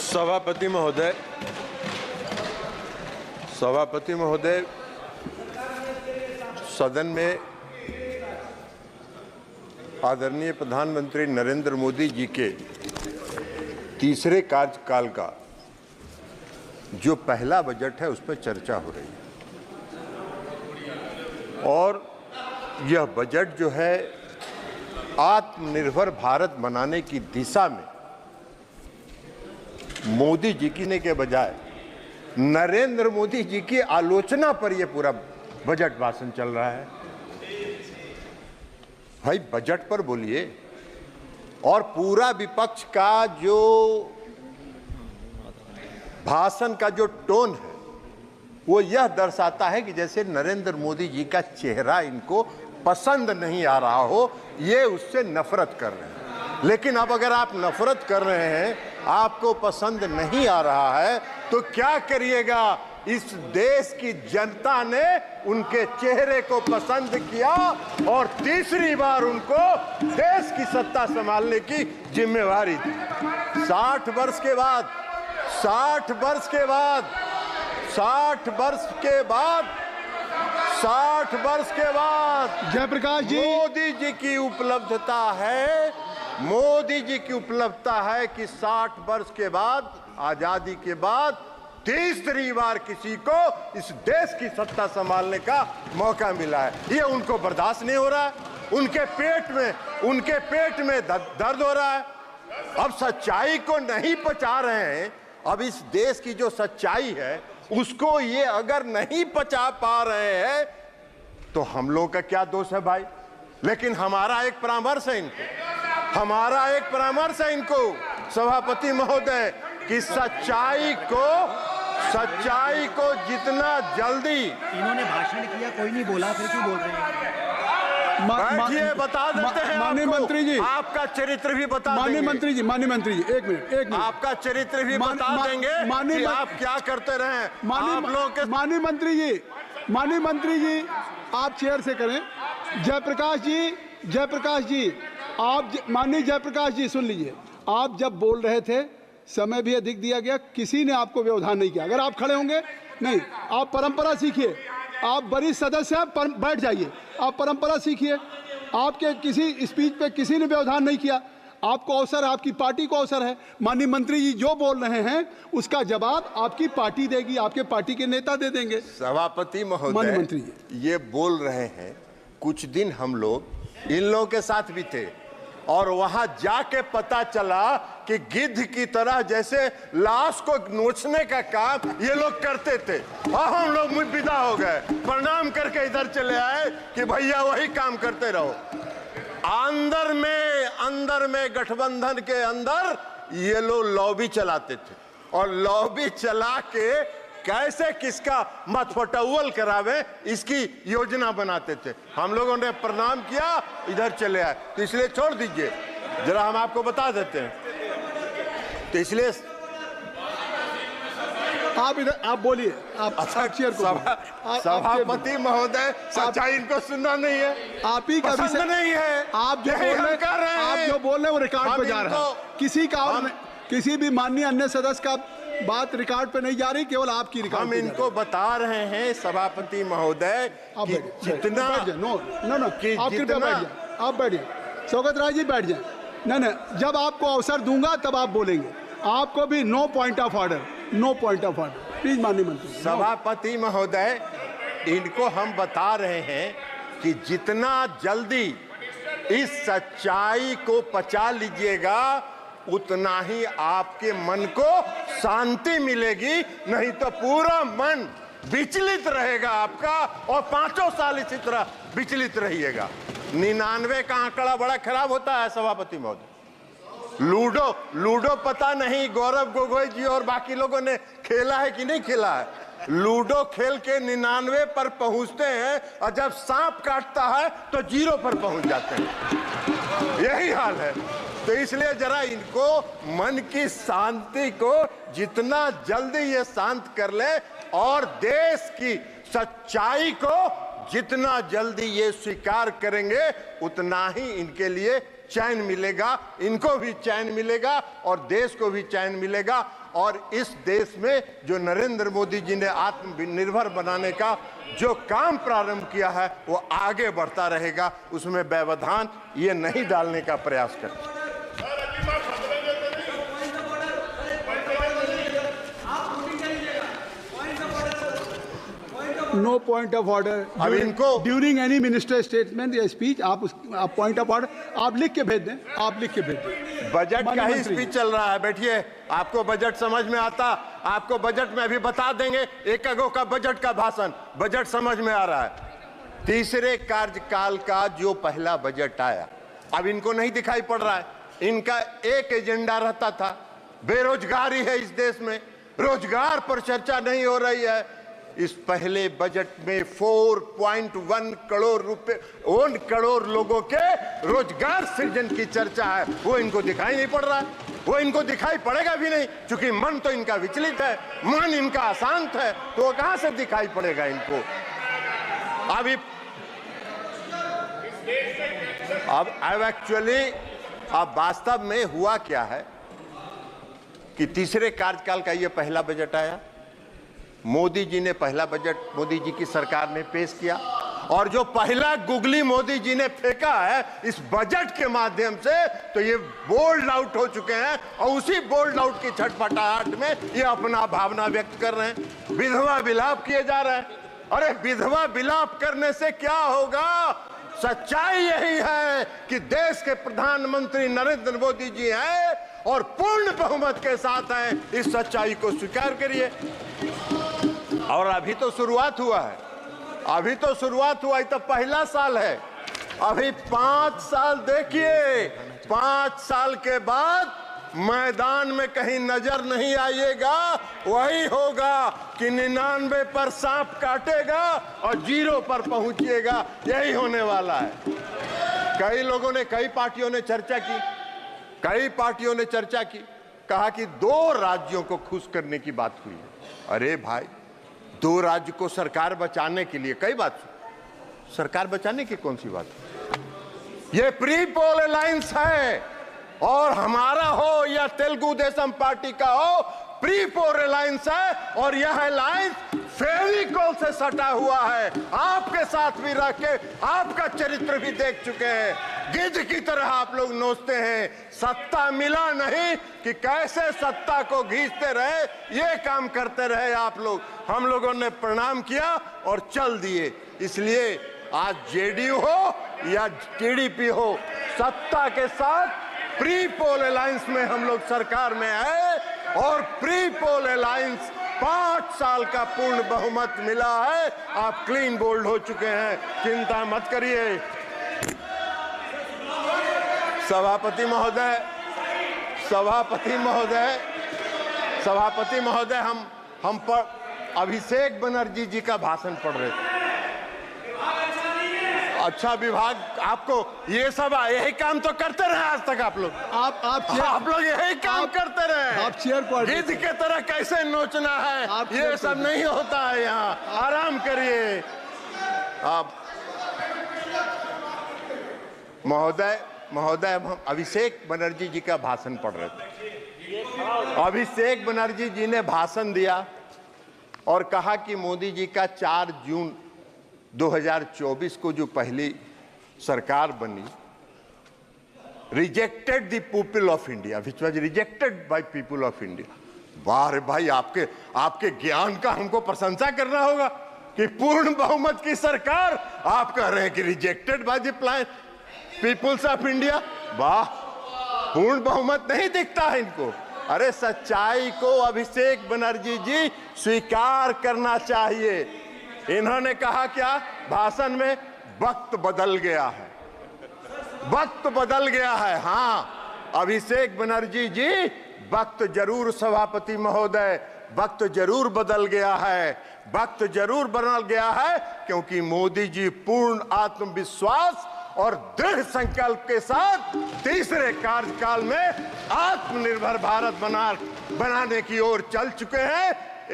सभापति महोदय, सदन में आदरणीय प्रधानमंत्री नरेंद्र मोदी जी के तीसरे कार्यकाल का जो पहला बजट है उस पर चर्चा हो रही है और यह बजट जो है आत्मनिर्भर भारत बनाने की दिशा में मोदी जी की ने के बजाय नरेंद्र मोदी जी की आलोचना पर यह पूरा बजट भाषण चल रहा है। भाई बजट पर बोलिए। और पूरा विपक्ष का जो भाषण का जो टोन है वो यह दर्शाता है कि जैसे नरेंद्र मोदी जी का चेहरा इनको पसंद नहीं आ रहा हो, ये उससे नफरत कर रहे हैं। लेकिन अब अगर आप नफरत कर रहे हैं, आपको पसंद नहीं आ रहा है, तो क्या करिएगा? इस देश की जनता ने उनके चेहरे को पसंद किया और तीसरी बार उनको देश की सत्ता संभालने की जिम्मेवारी दी। 60 वर्ष के बाद जयप्रकाश जी, मोदी जी की उपलब्धता है कि 60 वर्ष के बाद, आजादी के बाद तीसरी बार किसी को इस देश की सत्ता संभालने का मौका मिला है। ये उनको बर्दाश्त नहीं हो रहा है। उनके पेट में दर्द हो रहा है। अब सच्चाई को नहीं पचा रहे हैं। अब इस देश की जो सच्चाई है उसको ये अगर नहीं पचा पा रहे हैं तो हम लोगों का क्या दोष है भाई? लेकिन हमारा एक परामर्श है इनको सभापति महोदय कि सच्चाई को जितना जल्दी। इन्होंने भाषण किया, कोई नहीं बोला, फिर क्यों बोल रहे हैं? बैठिए, बता देते हैं माननीय मंत्री जी, आपका चरित्र भी बता देंगे। माननीय मंत्री जी, एक मिनट आपका चरित्र भी बता देंगे कि आप क्या करते रहे। माननीय मंत्री जी, आप चेयर से करें। जयप्रकाश जी, आप माननीय जयप्रकाश जी सुन लीजिए। आप जब बोल रहे थे समय भी अधिक दिया गया, किसी ने आपको व्यवधान नहीं किया। अगर आप खड़े होंगे, नहीं, आप परंपरा सीखिए। आप वरिष्ठ सदस्य हैं, बैठ जाइए। आप परंपरा सीखिए। आपके किसी स्पीच पे किसी ने व्यवधान नहीं किया। आपको अवसर है, आपकी पार्टी को अवसर है। माननीय मंत्री जी जो बोल रहे हैं उसका जवाब आपकी पार्टी देगी, आपके पार्टी के नेता दे देंगे। सभापति महोदय, मंत्री जी ये बोल रहे हैं। कुछ दिन हम लोग इन लोगों के साथ भी थे और वहां जाके पता चला कि गिद्ध की तरह जैसे लाश को नोचने का काम ये लोग करते थे। और हम लोग विदा हो गए, प्रणाम करके इधर चले आए कि भैया वही काम करते रहो। अंदर में गठबंधन के अंदर ये लोग लॉबी चलाते थे और लॉबी चला के कैसे किसका मतफटौल करावे इसकी योजना बनाते थे। हम लोगों ने प्रणाम किया, इधर चले आए। तो इसलिए छोड़ दीजिए, जरा हम आपको बता देते हैं। तो इसलिए आप इधर आप बोलिए। आप चेयर को सभापति महोदय, सच्चाई इनको सुनना नहीं है, आप ही का पसंद नहीं है। आप जो बोल रहे हैं वो रिकॉर्ड पे जा रहा है। किसी भी माननीय अन्य सदस्य का बात रिकॉर्ड पे नहीं जा रही, केवल आपकी रिकॉर्ड। हम इनको बता रहे हैं सभापति महोदय कि जितना आप कृपया बैठ जाए। आप बैठिए, शौकत राय जी बैठ जाए। नहीं, जब आपको अवसर दूंगा तब आप बोलेंगे। आपको भी no point of order please. माननीय मंत्री, सभापति महोदय, इनको हम बता रहे हैं कि जितना जल्दी इस सच्चाई को पचा लीजिएगा उतना ही आपके मन को शांति मिलेगी। नहीं तो पूरा मन विचलित रहेगा आपका और 5 साल इसी तरह विचलित रहिएगा। 99 का आंकड़ा बड़ा खराब होता है सभापति महोदय। लूडो पता नहीं गौरव गोगोई जी और बाकी लोगों ने खेला है कि नहीं खेला है। लूडो खेल के 99 पर पहुंचते हैं और जब सांप काटता है तो 0 पर पहुंच जाते हैं। यही हाल है। तो इसलिए जरा इनको मन की शांति को जितना जल्दी ये शांत कर ले और देश की सच्चाई को जितना जल्दी ये स्वीकार करेंगे उतना ही इनके लिए चैन मिलेगा, इनको भी चैन मिलेगा और देश को भी चैन मिलेगा। और इस देश में जो नरेंद्र मोदी जी ने आत्मनिर्भर बनाने का जो काम प्रारंभ किया है वो आगे बढ़ता रहेगा, उसमें व्यवधान ये नहीं डालने का प्रयास करें। नो पॉइंट ऑफ ऑर्डर अब इनको ड्यूरिंग एनी मिनिस्टर स्टेटमेंट या स्पीच आप पॉइंट ऑफ ऑर्डर आप लिख के भेज दें, आप लिख के भेज दें। बजट का ही माननीय स्पीच चल रहा है, बैठिए, आपको बजट समझ में आता, आपको बजट में अभी बता देंगे। एक अगो का बजट का भाषण, बजट समझ में आ रहा है। तीसरे कार्यकाल का जो पहला बजट आया, अब इनको नहीं दिखाई पड़ रहा है। इनका एक एजेंडा रहता था, बेरोजगारी है इस देश में, रोजगार पर चर्चा नहीं हो रही है। इस पहले बजट में 4.1 करोड़ रुपए 1 करोड़ लोगों के रोजगार सृजन की चर्चा है, वो इनको दिखाई नहीं पड़ रहा है। वो इनको दिखाई पड़ेगा भी नहीं, क्योंकि मन तो इनका विचलित है, मन इनका अशांत है, तो वो कहां से दिखाई पड़ेगा इनको। अब एक्चुअली अब वास्तव में हुआ क्या है कि तीसरे कार्यकाल का ये पहला बजट आया, मोदी जी ने पहला बजट मोदी जी की सरकार ने पेश किया, और जो पहला गुगली मोदी जी ने फेंका है इस बजट के माध्यम से, तो ये बोल्ड आउट हो चुके हैं और उसी बोल्ड आउट की छटपटाहट में ये अपना भावना व्यक्त कर रहे हैं। विधवा विलाप किए जा रहे हैं। अरे विधवा विलाप करने से क्या होगा? सच्चाई यही है कि देश के प्रधानमंत्री नरेंद्र मोदी जी हैं और पूर्ण बहुमत के साथ हैं। इस सच्चाई को स्वीकार करिए। और अभी तो शुरुआत हुआ है, अभी तो शुरुआत हुआ है, तो पहला साल है। अभी 5 साल देखिए, 5 साल के बाद मैदान में कहीं नजर नहीं आइएगा। वही होगा कि 99 पर सांप काटेगा और 0 पर पहुंचिएगा, यही होने वाला है। कई लोगों ने, कई पार्टियों ने चर्चा की, कई पार्टियों ने चर्चा की, कहा कि 2 राज्यों को खुश करने की बात हुई है। अरे भाई, 2 राज्य को सरकार बचाने के लिए कई बात, सरकार बचाने की कौन सी बात? ये प्री पोल अलायंस है, और हमारा हो या तेलुगु देशम पार्टी का हो, प्री पोल अलायंस है। और यह अलायंस फेविकोल से सटा हुआ है। आपके साथ भी रह के आपका चरित्र भी देख चुके हैं। गिद्ध की तरह आप लोग नोचते हैं। सत्ता मिला नहीं कि कैसे सत्ता को घींचते रहे, ये काम करते रहे आप लोग। हम लोगों ने प्रणाम किया और चल दिए। इसलिए आज जेडीयू हो या टीडीपी हो, सत्ता के साथ प्री पोल अलायंस में हम लोग सरकार में आए, और प्री पोल अलायंस 5 साल का पूर्ण बहुमत मिला है। आप क्लीन बोल्ड हो चुके हैं, चिंता मत करिए। सभापति महोदय, सभापति महोदय, सभापति महोदय, हम पर अभिषेक बनर्जी जी का भाषण पढ़ रहे थे। अच्छा विभाग, आपको ये सब यही काम तो करते रहे आज तक आप लोग। आप लोग यही काम करते रहे। आप चेयर पर गिद्ध के तरह कैसे नोचना है, ये सब नहीं होता है यहाँ। आराम करिए आप। महोदय, हम अभिषेक बनर्जी जी का भाषण पढ़ रहे थे। अभिषेक बनर्जी जी ने भाषण दिया और कहा कि मोदी जी का 4 जून 2024 को जो पहली सरकार बनी, rejected the people of India, which was rejected by people of India. वाह रे भाई, आपके ज्ञान का हमको प्रशंसा करना होगा कि पूर्ण बहुमत की सरकार आप कह रहे हैं कि rejected by the peoples of India. वाह, पूर्ण बहुमत नहीं दिखता है इनको। अरे सच्चाई को अभिषेक बनर्जी जी स्वीकार करना चाहिए। इन्होंने कहा क्या भाषण में? वक्त बदल गया है, वक्त बदल गया है। हाँ अभिषेक बनर्जी जी, वक्त जरूर, सभापति महोदय, वक्त जरूर बदल गया है, वक्त जरूर बदल गया है, क्योंकि मोदी जी पूर्ण आत्मविश्वास और दृढ़ संकल्प के साथ तीसरे कार्यकाल में आत्मनिर्भर भारत बनाने की ओर चल चुके हैं।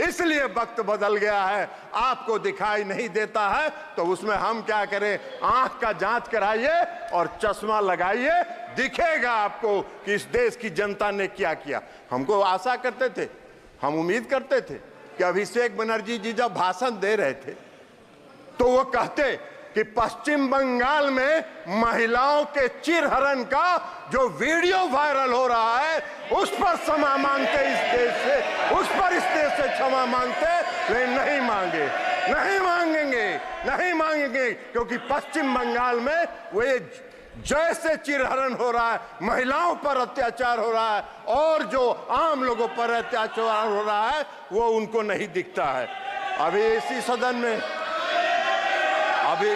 इसलिए वक्त बदल गया है, आपको दिखाई नहीं देता है तो उसमें हम क्या करें? आंख का जांच कराइए और चश्मा लगाइए, दिखेगा आपको कि इस देश की जनता ने क्या किया। हमको आशा करते थे, हम उम्मीद करते थे कि अभिषेक बनर्जी जी जब भाषण दे रहे थे तो वो कहते कि पश्चिम बंगाल में महिलाओं के चिरहरण का जो वीडियो वायरल हो रहा है उस पर क्षमा मांगते, इस देश से, उस पर इस देश से क्षमा मांगते, लेकिन नहीं मांगे, नहीं मांगेंगे, नहीं मांगेंगे, क्योंकि पश्चिम बंगाल में वो जैसे चिरहरण हो रहा है, महिलाओं पर अत्याचार हो रहा है और जो आम लोगों पर अत्याचार हो रहा है वो उनको नहीं दिखता है। अभी इसी सदन में अभी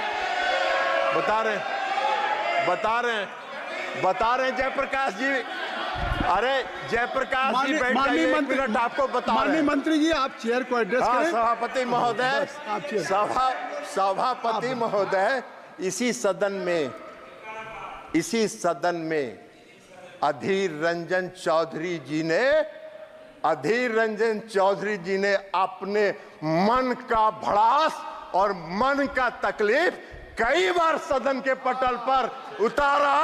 बता रहे जयप्रकाश जी, अरे जयप्रकाश जी बैठ जाइए, एक मिनट आपको बता रहे हैं। माननीय मंत्री जी आप चेयर को एड्रेस करें। सभापति महोदय, सभापति महोदय, इसी सदन में अधीर रंजन चौधरी जी ने अपने मन का भड़ास और मन का तकलीफ कई बार सदन के पटल पर उतारा।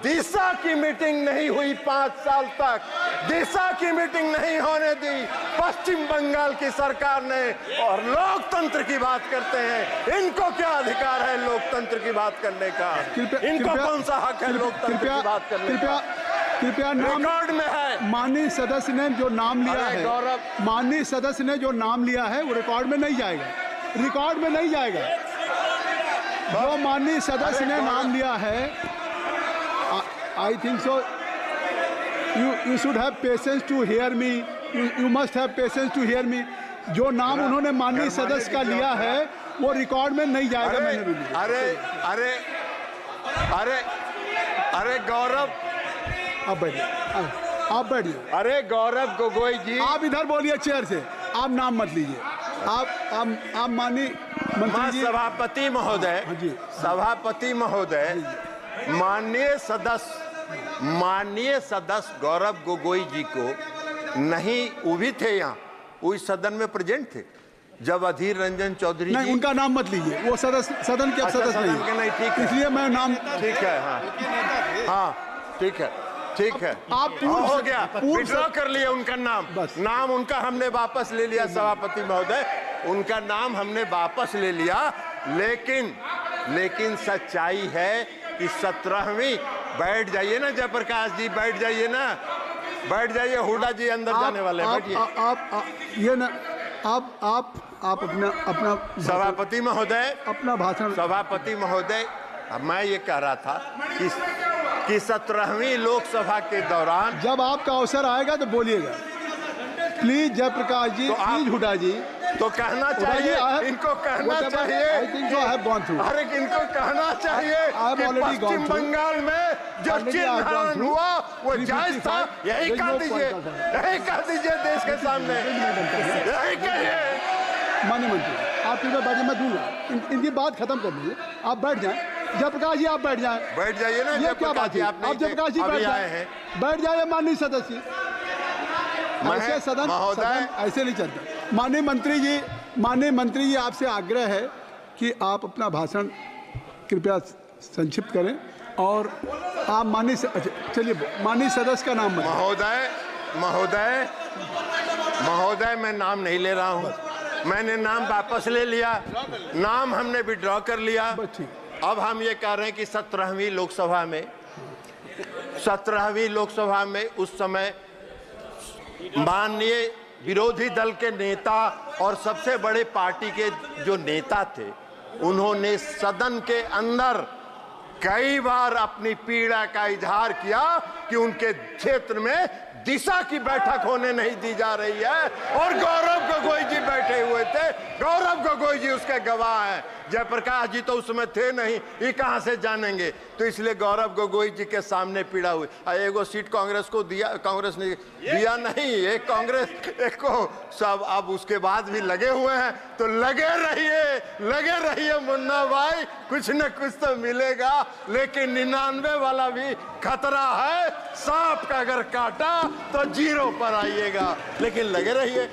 दिशा की मीटिंग नहीं हुई 5 साल तक, दिशा की मीटिंग नहीं होने दी पश्चिम बंगाल की सरकार ने। और लोकतंत्र की बात करते हैं, इनको क्या अधिकार है लोकतंत्र की बात करने का? इनको कौन सा हक है लोकतंत्र की बात करने का? कृपया रिकॉर्ड में है। माननीय सदस्य ने जो नाम लिया है, गौरव, माननीय सदस्य ने जो नाम लिया है वो रिकॉर्ड में नहीं जाएगा, रिकॉर्ड में नहीं जाएगा। जो माननीय सदस्य ने नाम लिया है, I think so you should have patience to hear me, you must have patience to hear me. जो नाम उन्होंने माननीय सदस्य का लिया है वो रिकॉर्ड में नहीं जाएगा। मैंने भी लिया। अरे गौरव, आप बैठिए, आप बैठिए। अरे गौरव गोगोई जी, आप इधर बोलिए चेयर से, आप नाम मत लीजिए। आप माननीय मंत्री जी, सभापति महोदय, सभापति महोदय, माननीय सदस्य गौरव गोगोई जी को नहीं, वो भी थे यहाँ, वो इस सदन में प्रेजेंट थे जब अधीर रंजन चौधरी नहीं, उनका नाम मत लीजिए, वो सदस्य सदन के सदस्य नहीं, ठीक है, इसलिए मैं नाम, ठीक है, हाँ ठीक है, ठीक है, आप हो गया, विड्रॉ कर लिया उनका नाम, बस। नाम उनका हमने वापस ले लिया सभापति महोदय, उनका नाम हमने वापस ले लिया। लेकिन सच्चाई है कि 17वीं, बैठ जाइए ना जयप्रकाश जी, बैठ जाइए ना, बैठ जाइए, हुड्डा जी अंदर जाने वाले हैं, बैठिए। आप अपना सभापति महोदय, अपना भाषण। सभापति महोदय, मैं ये कह रहा था कि 17वीं लोकसभा के दौरान जब आपका अवसर आएगा तो बोलिएगा प्लीज। जयप्रकाश जी, प्लीज हुड्डा जी, तो कहना चाहिए, इनको कहना चाहिए, अरे इनको कहना चाहिए कि पश्चिम बंगाल में जो चिरहरण हुआ वो जायज था। यही कह दीजिए, यही कह दीजिए देश के सामने, यही कहिए। माननीय मंत्री, आप इधर बैठिए, मैं दूंगा, इनकी बात खत्म कर दीजिए, आप बैठ जाएं। जयप्रकाश जी आप बैठ जाएं, बैठ जाइए ना, ये क्या बात है? आप जयप्रकाश जी बैठ जाएं, बैठ जाइए माननीय सदस्य। ऐसे सदन ऐसे नहीं चलता। माननीय मंत्री जी आपसे आग्रह है कि आप अपना भाषण कृपया संक्षिप्त करें और आप चलिए माननीय सदस्य का नाम। महोदय मैं नाम नहीं ले रहा हूं, मैंने नाम वापस ले लिया, नाम हमने विड्रॉ कर लिया। अब हम ये कह रहे हैं कि 17वीं लोकसभा में उस समय माननीय विरोधी दल के नेता और सबसे बड़े पार्टी के जो नेता थे, उन्होंने सदन के अंदर कई बार अपनी पीड़ा का इजहार किया कि उनके क्षेत्र में दिशा की बैठक होने नहीं दी जा रही है। और गौरव गोगोई जी बैठे हुए थे, गौरव गोगोई जी उसके गवाह हैं। जयप्रकाश जी तो उसमें थे नहीं, ये कहां से जानेंगे। तो इसलिए गौरव गोगोई जी के सामने पीड़ा हुई। एगो सीट कांग्रेस को दिया, कांग्रेस ने दिया नहीं, एक कांग्रेस एक को सब अब उसके बाद भी लगे हुए हैं। तो लगे रहिए मुन्ना भाई, कुछ न कुछ तो मिलेगा। लेकिन 99 वाला भी खतरा है, सांप का अगर काटा तो 0 पर आइएगा। लेकिन लगे रहिए।